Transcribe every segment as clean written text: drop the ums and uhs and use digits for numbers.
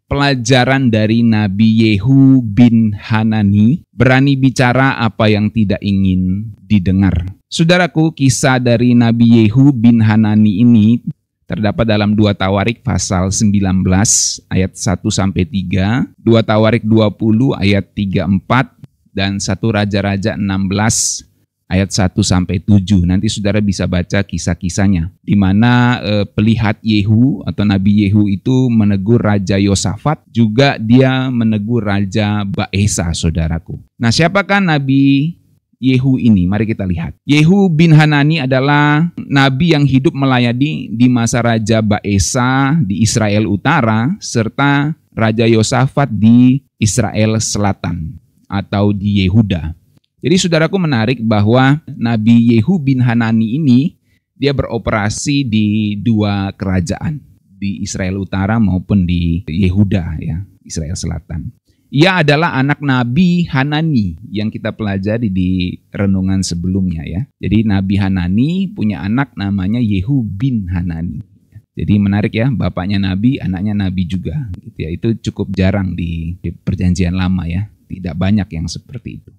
pelajaran dari Nabi Yehu bin Hanani, berani bicara apa yang tidak ingin didengar. Saudaraku, kisah dari Nabi Yehu bin Hanani ini terdapat dalam 2 Tawarik pasal 19 ayat 1-3, 2 Tawarik 20 ayat 3-4, dan 1 Raja-Raja 16 ayat 1-7. Nanti saudara bisa baca kisah-kisahnya, di mana pelihat Yehu atau Nabi Yehu itu menegur Raja Yosafat, juga dia menegur Raja Baesa, saudaraku. Nah, siapakah Nabi Yehu ini? Mari kita lihat. Yehu bin Hanani adalah nabi yang hidup melayani di masa Raja Baesa di Israel Utara, serta Raja Yosafat di Israel Selatan atau di Yehuda. Jadi saudaraku, menarik bahwa Nabi Yehu bin Hanani ini dia beroperasi di 2 kerajaan, di Israel Utara maupun di Yehuda, ya, Israel Selatan. Ia adalah anak Nabi Hanani yang kita pelajari di renungan sebelumnya, ya. Jadi Nabi Hanani punya anak namanya Yehu bin Hanani. Jadi menarik ya, bapaknya Nabi, anaknya Nabi juga. Gitu ya. Itu cukup jarang di Perjanjian Lama, ya. Tidak banyak yang seperti itu.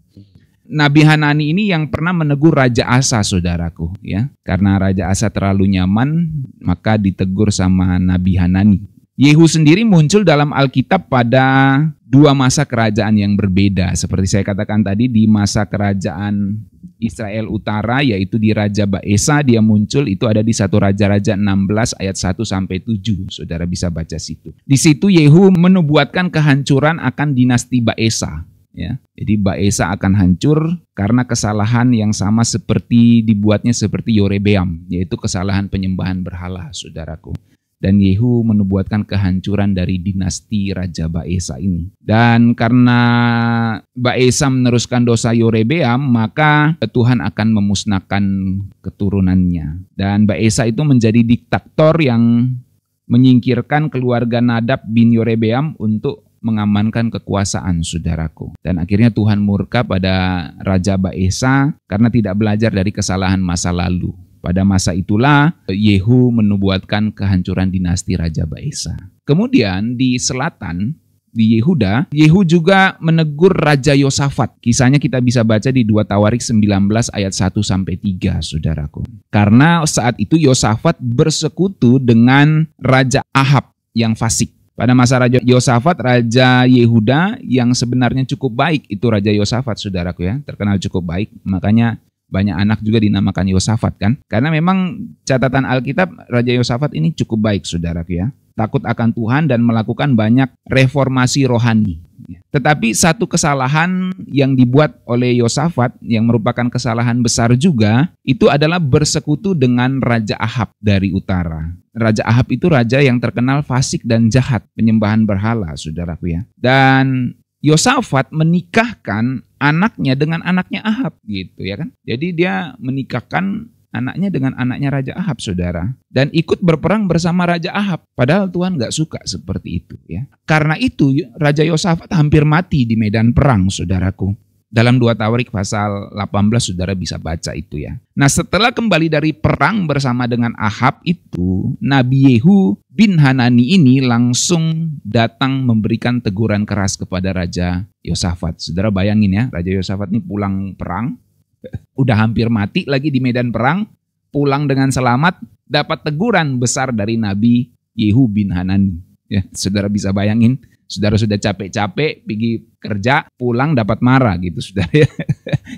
Nabi Hanani ini yang pernah menegur Raja Asa, saudaraku, ya. Karena Raja Asa terlalu nyaman, maka ditegur sama Nabi Hanani. Yehu sendiri muncul dalam Alkitab pada 2 masa kerajaan yang berbeda. Seperti saya katakan tadi, di masa kerajaan Israel Utara, yaitu di Raja Baesa, dia muncul itu ada di 1 Raja-Raja 16 ayat 1-7. Saudara bisa baca situ. Di situ Yehu menubuatkan kehancuran akan dinasti Baesa. Ya, jadi Baesa akan hancur karena kesalahan yang sama seperti dibuatnya seperti Yorebeam, yaitu kesalahan penyembahan berhala, saudaraku. Dan Yehu menubuatkan kehancuran dari dinasti Raja Baesa ini. Dan karena Baesa meneruskan dosa Yorebeam, maka Tuhan akan memusnahkan keturunannya. Dan Baesa itu menjadi diktator yang menyingkirkan keluarga Nadab bin Yorebeam untuk mengamankan kekuasaan, saudaraku. Dan akhirnya Tuhan murka pada Raja Baesa karena tidak belajar dari kesalahan masa lalu. Pada masa itulah Yehu menubuatkan kehancuran dinasti Raja Baesa. Kemudian di selatan, di Yehuda, Yehu juga menegur Raja Yosafat. Kisahnya kita bisa baca di 2 Tawarik 19 ayat 1-3, saudaraku. Karena saat itu Yosafat bersekutu dengan Raja Ahab yang fasik. Pada masa Raja Yosafat, Raja Yehuda yang sebenarnya cukup baik, itu Raja Yosafat, saudaraku, ya, terkenal cukup baik. Makanya banyak anak juga dinamakan Yosafat, kan? Karena memang catatan Alkitab, Raja Yosafat ini cukup baik, saudaraku, ya. Takut akan Tuhan dan melakukan banyak reformasi rohani. Tetapi satu kesalahan yang dibuat oleh Yosafat yang merupakan kesalahan besar juga, itu adalah bersekutu dengan Raja Ahab dari utara. Raja Ahab itu raja yang terkenal fasik dan jahat, penyembahan berhala, saudaraku, ya. Dan Yosafat menikahkan anaknya dengan anaknya Ahab, gitu ya kan. Jadi dia menikahkan anaknya dengan anaknya Raja Ahab, saudara. Dan ikut berperang bersama Raja Ahab. Padahal Tuhan gak suka seperti itu, ya. Karena itu Raja Yosafat hampir mati di medan perang, saudaraku. Dalam 2 Tawarik pasal 18 saudara bisa baca itu, ya. Nah, setelah kembali dari perang bersama dengan Ahab itu, Nabi Yehu bin Hanani ini langsung datang memberikan teguran keras kepada Raja Yosafat. Saudara bayangin, ya, Raja Yosafat ini pulang perang, udah hampir mati lagi di medan perang, pulang dengan selamat, dapat teguran besar dari Nabi Yehu bin Hanani. Ya, saudara bisa bayangin. Saudara sudah capek-capek pergi kerja, pulang dapat marah gitu, saudara, ya.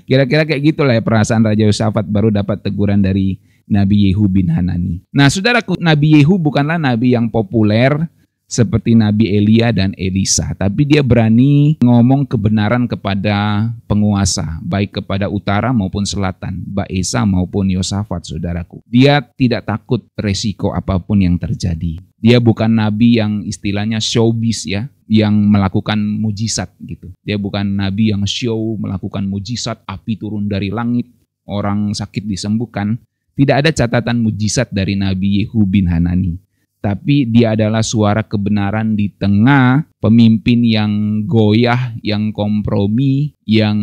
Kira-kira kayak gitulah ya perasaan Raja Yosafat baru dapat teguran dari Nabi Yehu bin Hanani. Nah, saudaraku, Nabi Yehu bukanlah nabi yang populer seperti Nabi Elia dan Elisa, tapi dia berani ngomong kebenaran kepada penguasa, baik kepada utara maupun selatan, Baesa maupun Yosafat, saudaraku. Dia tidak takut resiko apapun yang terjadi. Dia bukan nabi yang istilahnya showbiz, ya, yang melakukan mujizat gitu. Dia bukan nabi yang show melakukan mujizat, api turun dari langit, orang sakit disembuhkan. Tidak ada catatan mujizat dari Nabi Yehu bin Hanani. Tapi dia adalah suara kebenaran di tengah pemimpin yang goyah, yang kompromi, yang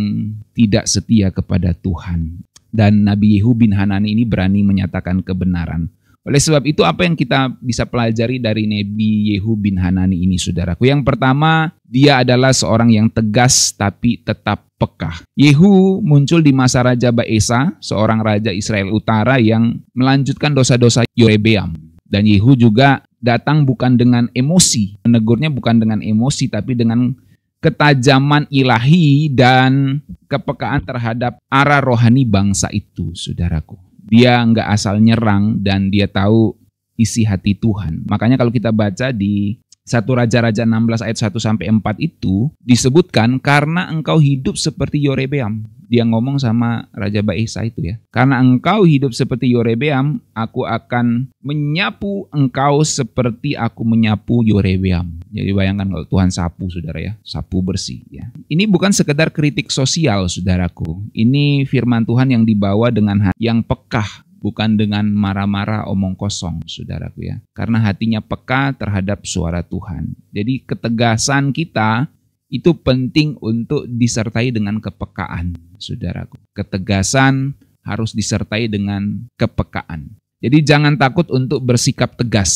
tidak setia kepada Tuhan. Dan Nabi Yehu bin Hanani ini berani menyatakan kebenaran. Oleh sebab itu apa yang kita bisa pelajari dari Nabi Yehu bin Hanani ini, saudaraku? Yang pertama, dia adalah seorang yang tegas tapi tetap peka. Yehu muncul di masa Raja Baesa, seorang raja Israel Utara yang melanjutkan dosa-dosa Yerobeam. Dan Yehu juga datang bukan dengan emosi, menegurnya bukan dengan emosi tapi dengan ketajaman ilahi dan kepekaan terhadap arah rohani bangsa itu, saudaraku. Dia nggak asal nyerang dan dia tahu isi hati Tuhan. Makanya kalau kita baca di 1 Raja-Raja 16 ayat 1-4 itu disebutkan karena engkau hidup seperti Yerobeam. Dia ngomong sama Raja Baesa itu ya. Karena engkau hidup seperti Yerobeam, aku akan menyapu engkau seperti aku menyapu Yerobeam. Jadi bayangkan kalau Tuhan sapu, saudara ya, sapu bersih ya. Ini bukan sekedar kritik sosial, saudaraku. Ini firman Tuhan yang dibawa dengan hati yang pekah, bukan dengan marah-marah omong kosong, saudaraku ya. Karena hatinya peka terhadap suara Tuhan. Jadi ketegasan kita itu penting untuk disertai dengan kepekaan, saudaraku. Ketegasan harus disertai dengan kepekaan. Jadi jangan takut untuk bersikap tegas.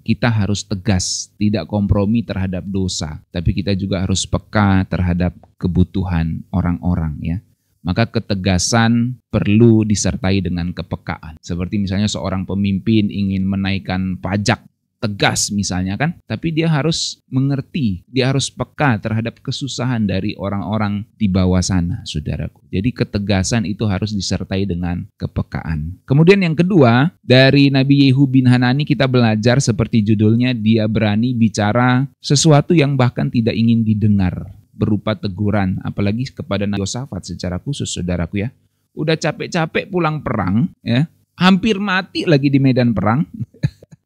Kita harus tegas, tidak kompromi terhadap dosa. Tapi kita juga harus peka terhadap kebutuhan orang-orang ya. Maka ketegasan perlu disertai dengan kepekaan. Seperti misalnya seorang pemimpin ingin menaikkan pajak, tegas misalnya kan, tapi dia harus mengerti, dia harus peka terhadap kesusahan dari orang-orang di bawah sana, saudaraku. Jadi ketegasan itu harus disertai dengan kepekaan. Kemudian yang kedua, dari Nabi Yehu bin Hanani kita belajar seperti judulnya, dia berani bicara sesuatu yang bahkan tidak ingin didengar, berupa teguran, apalagi kepada Nabi Yosafat secara khusus, saudaraku ya. Udah capek-capek pulang perang, ya, hampir mati lagi di medan perang,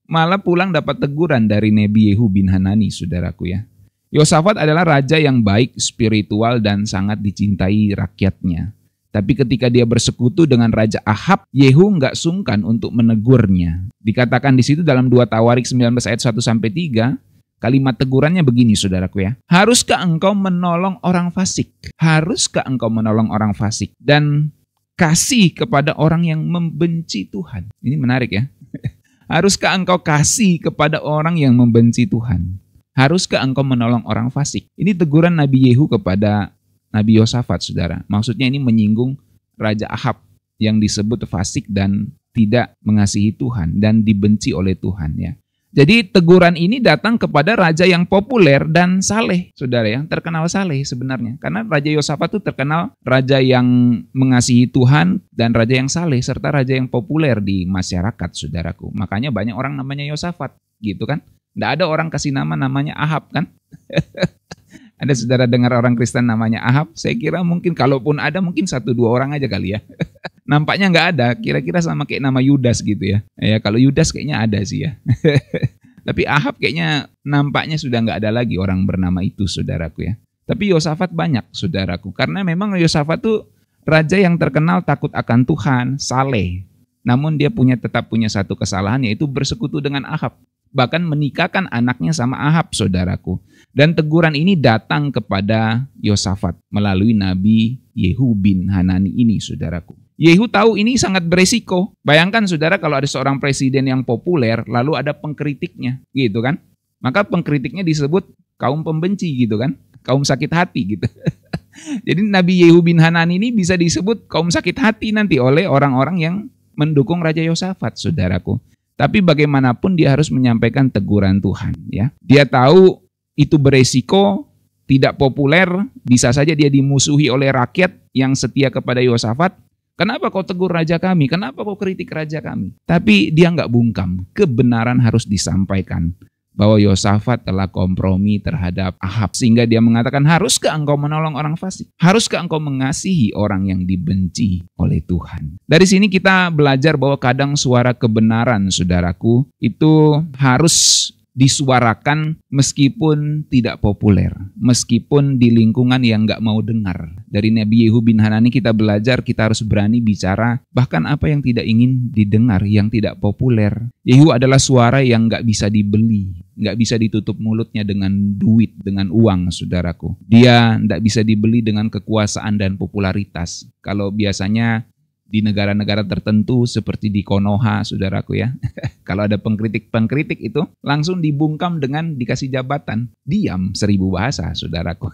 malah pulang dapat teguran dari Nabi Yehu bin Hanani, saudaraku ya. Yosafat adalah raja yang baik, spiritual, dan sangat dicintai rakyatnya. Tapi ketika dia bersekutu dengan Raja Ahab, Yehu nggak sungkan untuk menegurnya. Dikatakan di situ dalam 2 Tawarik 19 ayat 1-3, kalimat tegurannya begini, saudaraku ya. Haruskah engkau menolong orang fasik? Haruskah engkau menolong orang fasik? Dan kasih kepada orang yang membenci Tuhan. Ini menarik ya. Haruskah engkau kasih kepada orang yang membenci Tuhan? Haruskah engkau menolong orang fasik? Ini teguran Nabi Yehu kepada Nabi Yosafat, saudara. Maksudnya ini menyinggung Raja Ahab yang disebut fasik dan tidak mengasihi Tuhan dan dibenci oleh Tuhan ya. Jadi teguran ini datang kepada raja yang populer dan saleh, saudara ya, terkenal saleh sebenarnya. Karena Raja Yosafat itu terkenal raja yang mengasihi Tuhan dan raja yang saleh serta raja yang populer di masyarakat, saudaraku. Makanya banyak orang namanya Yosafat, gitu kan? Nggak ada orang kasih namanya Ahab kan? Ada saudara dengar orang Kristen namanya Ahab? Saya kira mungkin kalaupun ada mungkin 1-2 orang aja kali ya. Nampaknya nggak ada, kira-kira sama kayak nama Yudas gitu ya. Ya kalau Yudas kayaknya ada sih ya. Tapi Ahab kayaknya nampaknya sudah nggak ada lagi orang bernama itu, saudaraku ya. Tapi Yosafat banyak, saudaraku. Karena memang Yosafat tuh raja yang terkenal takut akan Tuhan, saleh. Namun dia tetap punya satu kesalahan, yaitu bersekutu dengan Ahab. Bahkan menikahkan anaknya sama Ahab, saudaraku. Dan teguran ini datang kepada Yosafat melalui Nabi Yehu bin Hanani ini, saudaraku. Yehu tahu ini sangat beresiko. Bayangkan saudara kalau ada seorang presiden yang populer lalu ada pengkritiknya, gitu kan? Maka pengkritiknya disebut kaum pembenci gitu kan? Kaum sakit hati gitu. Jadi Nabi Yehu bin Hanani ini bisa disebut kaum sakit hati nanti oleh orang-orang yang mendukung Raja Yosafat, saudaraku. Tapi bagaimanapun dia harus menyampaikan teguran Tuhan ya. Dia tahu itu beresiko, tidak populer, bisa saja dia dimusuhi oleh rakyat yang setia kepada Yosafat. Kenapa kau tegur raja kami? Kenapa kau kritik raja kami? Tapi dia nggak bungkam. Kebenaran harus disampaikan bahwa Yosafat telah kompromi terhadap Ahab. Sehingga dia mengatakan, haruskah engkau menolong orang fasik? Haruskah engkau mengasihi orang yang dibenci oleh Tuhan? Dari sini kita belajar bahwa kadang suara kebenaran, saudaraku, itu harus disuarakan meskipun tidak populer, meskipun di lingkungan yang nggak mau dengar. Dari Nabi Yehu bin Hanani kita belajar kita harus berani bicara bahkan apa yang tidak ingin didengar, yang tidak populer. Yehu adalah suara yang nggak bisa dibeli, nggak bisa ditutup mulutnya dengan duit, dengan uang, saudaraku. Dia nggak bisa dibeli dengan kekuasaan dan popularitas. Kalau biasanya di negara-negara tertentu seperti di Konoha, saudaraku ya. Kalau ada pengkritik itu langsung dibungkam dengan dikasih jabatan. Diam 1000 bahasa, saudaraku.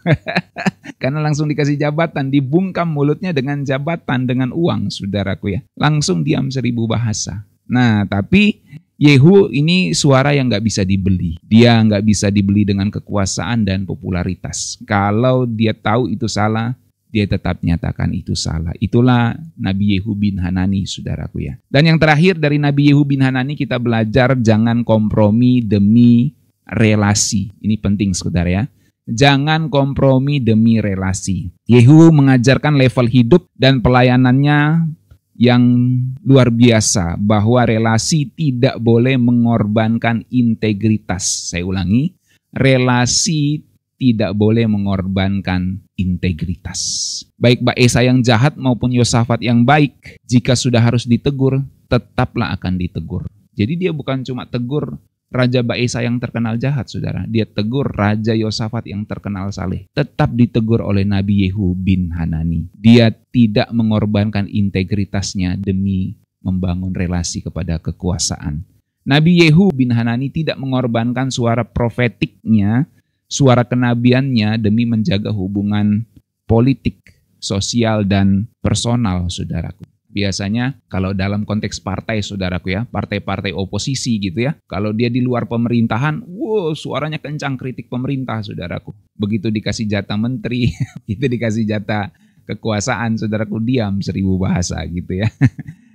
Karena langsung dikasih jabatan, dibungkam mulutnya dengan jabatan, dengan uang, saudaraku ya. Langsung diam 1000 bahasa. Nah, tapi Yehu ini suara yang nggak bisa dibeli. Dia nggak bisa dibeli dengan kekuasaan dan popularitas. Kalau dia tahu itu salah, dia tetap nyatakan itu salah. Itulah Nabi Yehu bin Hanani, saudaraku ya. Dan yang terakhir dari Nabi Yehu bin Hanani kita belajar jangan kompromi demi relasi. Ini penting, saudara ya. Jangan kompromi demi relasi. Yehu mengajarkan level hidup dan pelayanannya yang luar biasa, bahwa relasi tidak boleh mengorbankan integritas. Saya ulangi, relasi tidak boleh mengorbankan integritas. Baik Baesa yang jahat maupun Yosafat yang baik, jika sudah harus ditegur, tetaplah akan ditegur. Jadi dia bukan cuma tegur Raja Baesa yang terkenal jahat, saudara. Dia tegur Raja Yosafat yang terkenal saleh. Tetap ditegur oleh Nabi Yehu bin Hanani. Dia tidak mengorbankan integritasnya demi membangun relasi kepada kekuasaan. Nabi Yehu bin Hanani tidak mengorbankan suara profetiknya, suara kenabiannya demi menjaga hubungan politik, sosial, dan personal, saudaraku. Biasanya kalau dalam konteks partai, saudaraku ya, partai-partai oposisi gitu ya, kalau dia di luar pemerintahan, suaranya kencang kritik pemerintah, saudaraku. Begitu dikasih jatah menteri, itu dikasih jatah kekuasaan, saudaraku, diam 1000 bahasa gitu ya.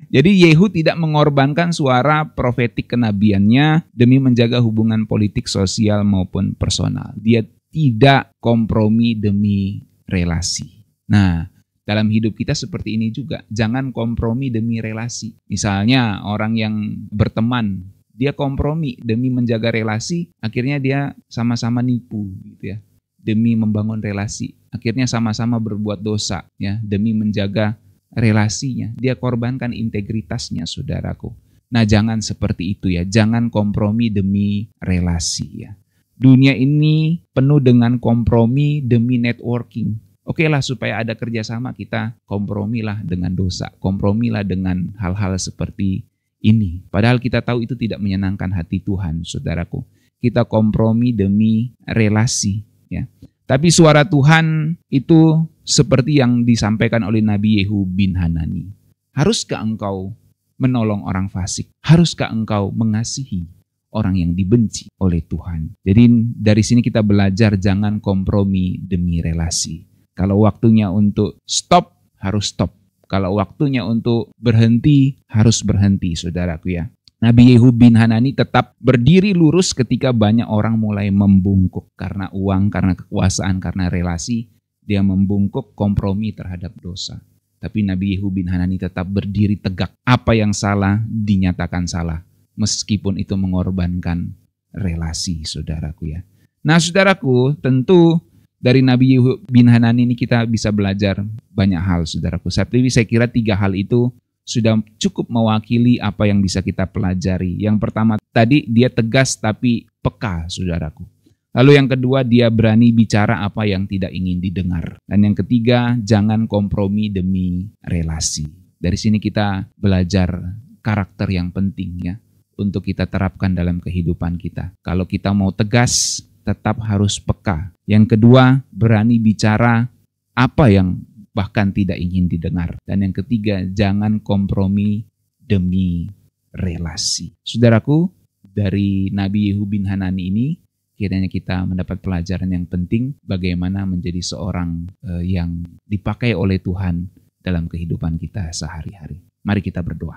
Jadi Yehu tidak mengorbankan suara profetik kenabiannya demi menjaga hubungan politik, sosial maupun personal. Dia tidak kompromi demi relasi. Nah, dalam hidup kita seperti ini juga. Jangan kompromi demi relasi. Misalnya orang yang berteman, dia kompromi demi menjaga relasi, akhirnya dia sama-sama nipu gitu ya. Demi membangun relasi, akhirnya sama-sama berbuat dosa ya, demi menjaga relasinya, dia korbankan integritasnya, saudaraku. Nah, jangan seperti itu ya, jangan kompromi demi relasi ya. Dunia ini penuh dengan kompromi demi networking. Oke lah, supaya ada kerjasama kita kompromilah dengan dosa, kompromilah dengan hal-hal seperti ini. Padahal kita tahu itu tidak menyenangkan hati Tuhan, saudaraku. Kita kompromi demi relasi ya. Tapi suara Tuhan itu seperti yang disampaikan oleh Nabi Yehu bin Hanani. Haruskah engkau menolong orang fasik? Haruskah engkau mengasihi orang yang dibenci oleh Tuhan? Jadi dari sini kita belajar jangan kompromi demi relasi. Kalau waktunya untuk stop, harus stop. Kalau waktunya untuk berhenti, harus berhenti, saudaraku ya. Nabi Yehu bin Hanani tetap berdiri lurus ketika banyak orang mulai membungkuk. Karena uang, karena kekuasaan, karena relasi, dia membungkuk kompromi terhadap dosa. Tapi Nabi Yehu bin Hanani tetap berdiri tegak. Apa yang salah dinyatakan salah. Meskipun itu mengorbankan relasi, saudaraku ya. Nah, saudaraku, tentu dari Nabi Yehu bin Hanani ini kita bisa belajar banyak hal, saudaraku. Tapi saya kira 3 hal itu sudah cukup mewakili apa yang bisa kita pelajari. Yang pertama tadi, dia tegas tapi peka, saudaraku. Lalu yang kedua, dia berani bicara apa yang tidak ingin didengar. Dan yang ketiga, jangan kompromi demi relasi. Dari sini kita belajar karakter yang penting ya, untuk kita terapkan dalam kehidupan kita. Kalau kita mau tegas, tetap harus peka. Yang kedua, berani bicara apa yang bahkan tidak ingin didengar. Dan yang ketiga, jangan kompromi demi relasi. Saudaraku, dari Nabi Yehu bin Hanani ini, kiranya kita mendapat pelajaran yang penting bagaimana menjadi seorang yang dipakai oleh Tuhan dalam kehidupan kita sehari-hari. Mari kita berdoa.